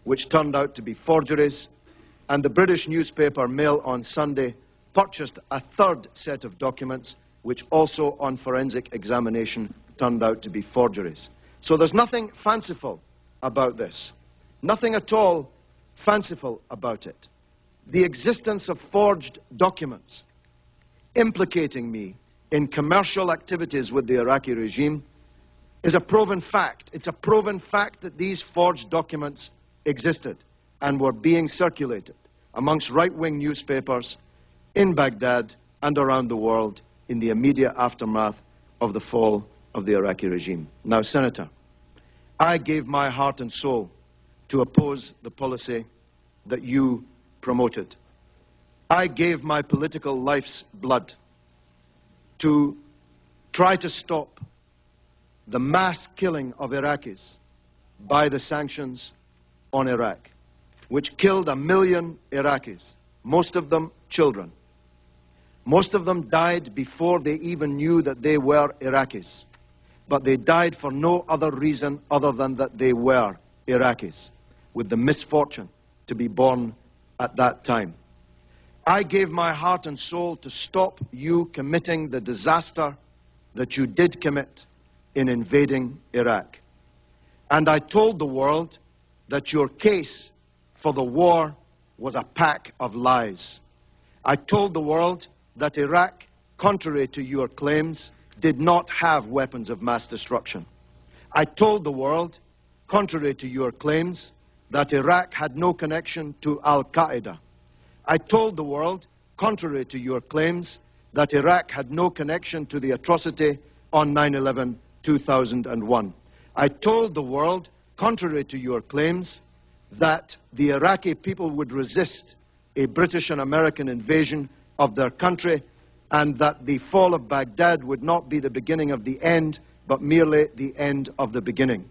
which turned out to be forgeries, and the British newspaper Mail on Sunday purchased a third set of documents, which also on forensic examination turned out to be forgeries. So there's nothing fanciful about this. Nothing at all fanciful about it. The existence of forged documents implicating me in commercial activities with the Iraqi regime is a proven fact. It's a proven fact that these forged documents existed and were being circulated amongst right-wing newspapers in Baghdad and around the world in the immediate aftermath of the fall of the Iraqi regime. Now, Senator, I gave my heart and soul to oppose the policy that you promoted. I gave my political life's blood to try to stop the mass killing of Iraqis by the sanctions on Iraq, which killed 1 million Iraqis, most of them children. Most of them died before they even knew that they were Iraqis, but they died for no other reason other than that they were Iraqis, with the misfortune to be born at that time. I gave my heart and soul to stop you committing the disaster that you did commit in invading Iraq. And I told the world that your case for the war was a pack of lies. I told the world that Iraq, contrary to your claims, did not have weapons of mass destruction. I told the world, contrary to your claims, that Iraq had no connection to Al-Qaeda. I told the world, contrary to your claims, that Iraq had no connection to the atrocity on 9/11/2001. I told the world, contrary to your claims, that the Iraqi people would resist a British and American invasion of their country, and that the fall of Baghdad would not be the beginning of the end, but merely the end of the beginning.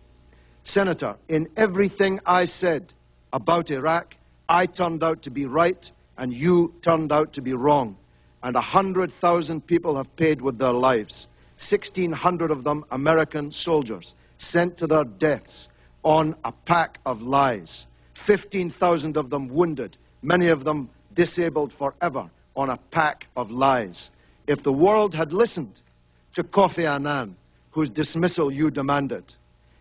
Senator, in everything I said about Iraq, I turned out to be right, and you turned out to be wrong. And 100,000 people have paid with their lives. 1,600 of them American soldiers sent to their deaths on a pack of lies. 15,000 of them wounded, many of them disabled forever on a pack of lies. If the world had listened to Kofi Annan, whose dismissal you demanded,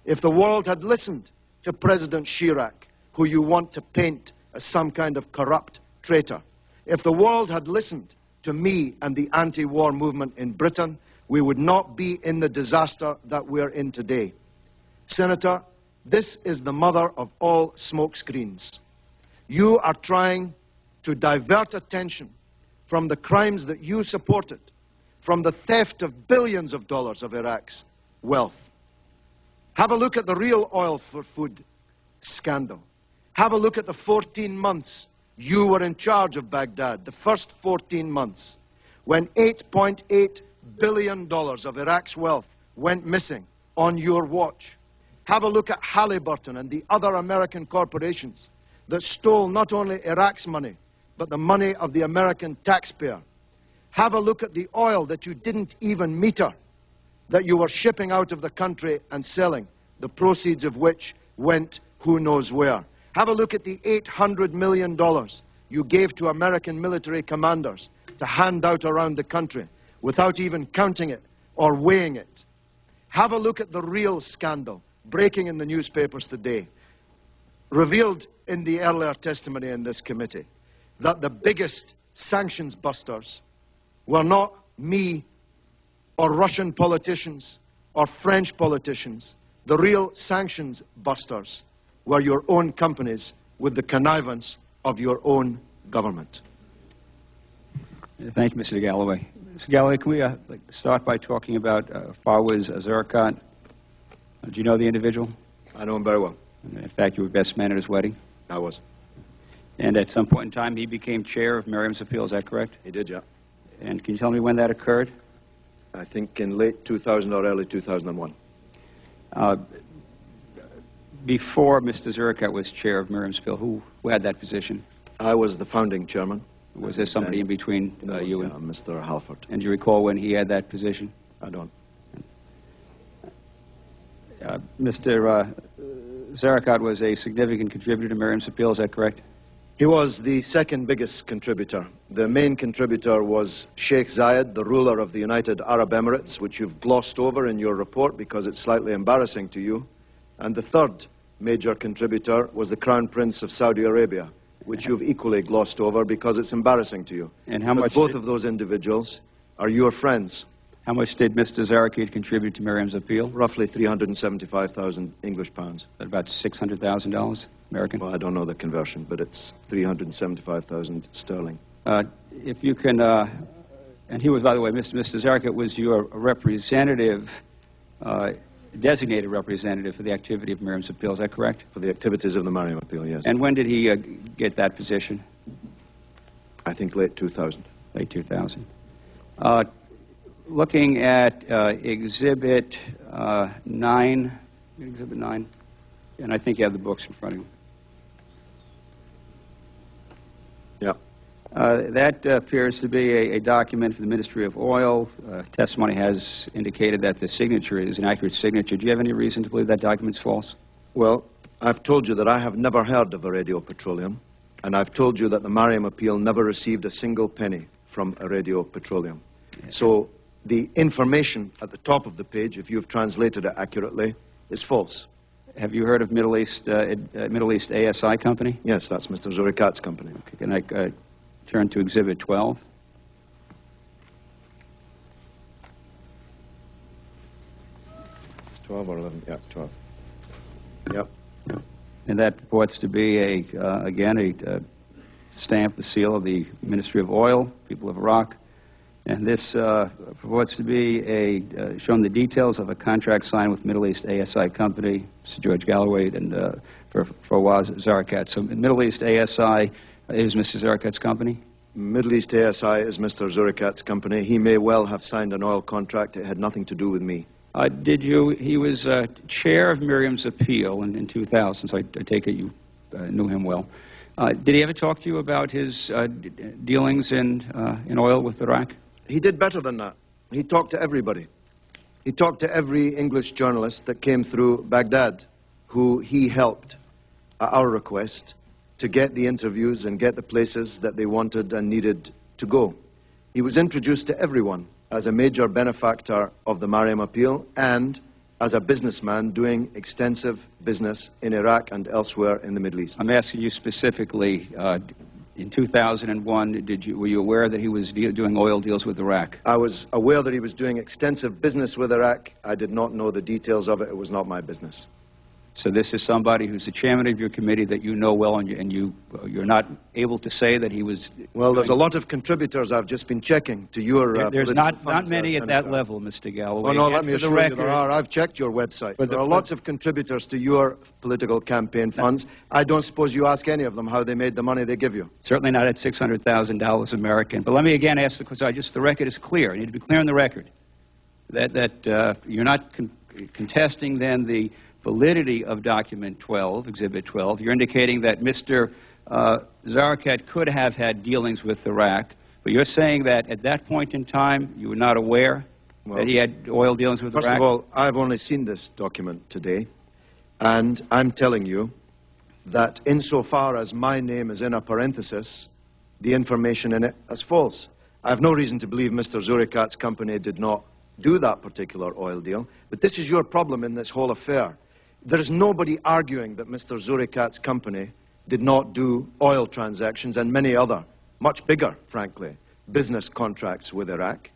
if the world had listened to President Chirac, who you want to paint as some kind of corrupt traitor, if the world had listened to me and the anti-war movement in Britain, we would not be in the disaster that we're in today. Senator, this is the mother of all smokescreens. You are trying to divert attention from the crimes that you supported, from the theft of billions of dollars of Iraq's wealth. Have a look at the real oil for food scandal. Have a look at the 14 months you were in charge of Baghdad, the first 14 months, when $8.8 billion of Iraq's wealth went missing on your watch. Have a look at Halliburton and the other American corporations that stole not only Iraq's money, but the money of the American taxpayer. Have a look at the oil that you didn't even meter, that you were shipping out of the country and selling, the proceeds of which went who knows where. Have a look at the $800 million you gave to American military commanders to hand out around the country without even counting it or weighing it. Have a look at the real scandal breaking in the newspapers today, revealed in the earlier testimony in this committee, that the biggest sanctions busters were not me or Russian politicians or French politicians. The real sanctions busters were your own companies with the connivance of your own government. Thank you, Mr. Galloway. Mr. Galloway, can we start by talking about Fawaz Zerkat? Do you know the individual? I know him very well. In fact, you were best man at his wedding? I was. And at some point in time, he became chair of Miriam's Appeal, is that correct? He did, yeah. And can you tell me when that occurred? I think in late 2000 or early 2001. Before Mr. Zerkat was chair of Miriam's Appeal, who had that position? I was the founding chairman. Was there somebody in between you and Mr. Halford? And do you recall when he had that position? I don't. Mr. Zarakat was a significant contributor to Miriam's appeal, is that correct? He was the second biggest contributor. The main contributor was Sheikh Zayed, the ruler of the United Arab Emirates, which you've glossed over in your report because it's slightly embarrassing to you. And the third major contributor was the Crown Prince of Saudi Arabia, which you've equally glossed over because it's embarrassing to you. And how much? Both of those individuals are your friends. How much did Mr. Zarakat contribute to Miriam's appeal? Roughly 375,000 English pounds. About $600,000 American? Well, I don't know the conversion, but it's 375,000 sterling. If you can, and he was, by the way, Mr. Zarakat was your representative, designated representative for the activity of Miriam's appeal, is that correct? For the activities of the Mariam appeal, yes. And when did he get that position? I think late 2000. Late 2000. Looking at Exhibit 9, and I think you have the books in front of you. Yeah. That appears to be a document for the Ministry of Oil. Testimony has indicated that the signature is an accurate signature. Do you have any reason to believe that document's false? Well, I've told you that I have never heard of Iridio Petroleum, and I've told you that the Mariam appeal never received a single penny from Iridio Petroleum. Yes. So the information at the top of the page, if you've translated it accurately, is false. Have you heard of Middle East ASI Company? Yes, that's Mr. Zurikat's company. Okay, can I turn to Exhibit 12? It's 12 or 11? Yeah, 12. Yep. And that purports to be, again, a stamp, the seal of the Ministry of Oil, people of Iraq. And this purports to be showing the details of a contract signed with Middle East ASI Company, Mr. George Galloway, and for Fawaz Zarakat. So Middle East ASI is Mr. Zarakat's company? Middle East ASI is Mr. Zurikat's company. He may well have signed an oil contract. It had nothing to do with me. He was chair of Miriam's appeal in 2000, so I take it you knew him well. Did he ever talk to you about his dealings in oil with Iraq? He did better than that. He talked to everybody. He talked to every English journalist that came through Baghdad, who he helped, at our request, to get the interviews and get the places that they wanted and needed to go. He was introduced to everyone as a major benefactor of the Mariam appeal and as a businessman doing extensive business in Iraq and elsewhere in the Middle East. I'm asking you specifically, in 2001, were you aware that he was doing oil deals with Iraq? I was aware that he was doing extensive business with Iraq. I did not know the details of it. It was not my business. So this is somebody who's the chairman of your committee that you know well, and you're not able to say that he was... Well, there's a lot of contributors. I've just been checking to your... There's not many at that level, Mr. Galloway. Oh, no, let me assure you there are. I've checked your website. There are lots of contributors to your political campaign funds. I don't suppose you ask any of them how they made the money they give you. Certainly not at $600,000 American. But let me again ask the question. The record is clear. I need to be clear on the record that you're not contesting then the validity of document 12, Exhibit 12. You're indicating that Mr. Zarakat could have had dealings with Iraq, but you're saying that at that point in time you were not aware that he had oil dealings with Iraq? First of all, I've only seen this document today, and I'm telling you that insofar as my name is in a parenthesis, the information in it is false. I have no reason to believe Mr. Zurikat's company did not do that particular oil deal, but this is your problem in this whole affair. There is nobody arguing that Mr. Zurikat's company did not do oil transactions and many other, much bigger, frankly, business contracts with Iraq.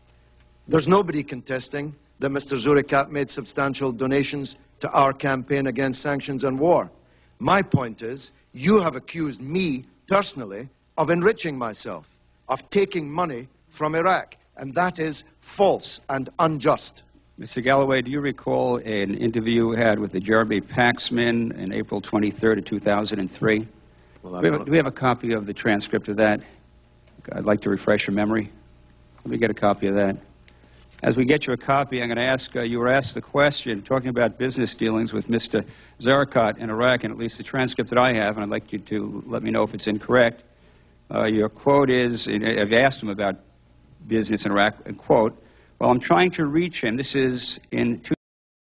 There's nobody contesting that Mr. Zurikat made substantial donations to our campaign against sanctions and war. My point is, you have accused me personally of enriching myself, of taking money from Iraq, and that is false and unjust. Mr. Galloway, do you recall an interview you had with the Jeremy Paxman in April 23rd of 2003? Well, do we have a copy of the transcript of that? I'd like to refresh your memory. Let me get a copy of that. As we get you a copy, I'm going to ask, you were asked the question, talking about business dealings with Mr. Zarakat in Iraq, and at least the transcript that I have, and I'd like you to let me know if it's incorrect. Your quote is, I've asked him about business in Iraq, and quote, "Well, I'm trying to reach him." This is in